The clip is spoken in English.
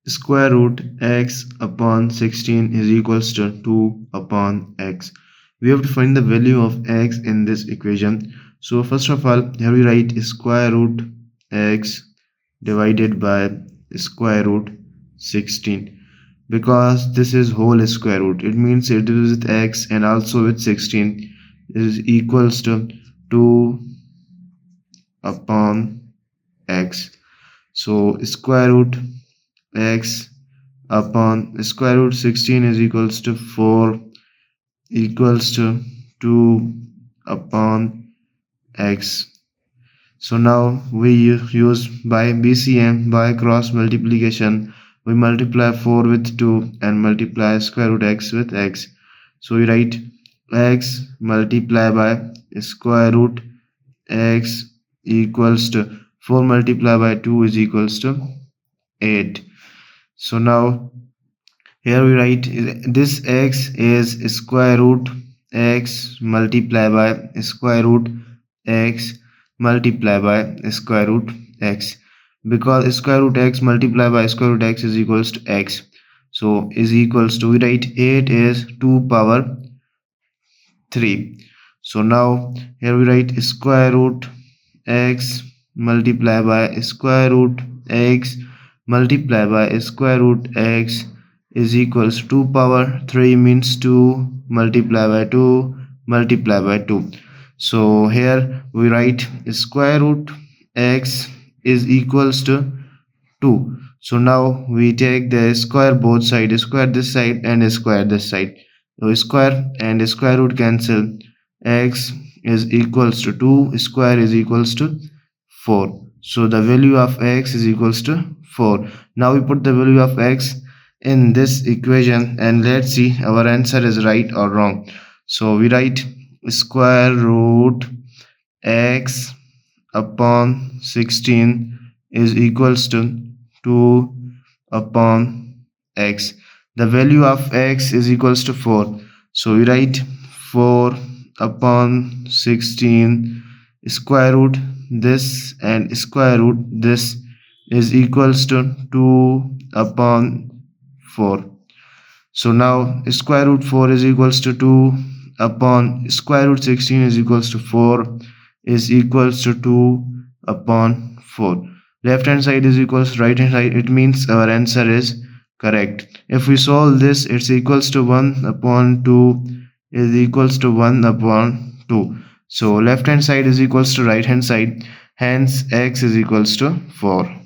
square root x upon 16 is equals to 2 upon x. We have to find the value of x in this equation. So first of all, here we write square root x divided by square root 16. Because this is whole square root, it means it is with x and also with 16 is equals to 2 upon x. So square root x upon square root 16 is equals to 4 equals to 2 upon x. So now we use by BCM, by cross multiplication. We multiply 4 with 2 and multiply square root x with x. So we write x multiply by square root x equals to 4 multiplied by 2 is equals to 8. So now here we write this x is square root x multiplied by square root x multiplied by square root x, because square root x multiplied by square root x is equals to x. So is equals to, we write 8 is 2 power 3. So now here we write square root x multiplied by square root x multiplied by square root x is equals to 2 power 3 means 2 multiplied by 2 multiplied by 2. So here we write square root x is equals to 2. So now we take the square both sides, square this side and square this side. So square and square root cancel. X is equals to 2, square is equals to 4. So the value of x is equals to 4. Now we put the value of x in this equation and let's see our answer is right or wrong. So we write square root x upon 16 is equals to 2 upon x. The value of x is equals to 4. So we write 4 upon 16 square root this and square root this is equals to 2 upon 4. So now square root 4 is equals to 2 upon square root 16 is equals to 4 is equals to 2 upon 4. Left hand side is equals to right hand side. It means our answer is correct. If we solve this, it's equals to 1 upon 2 is equals to 1 upon 2. So left hand side is equals to right hand side. Hence x is equals to 4.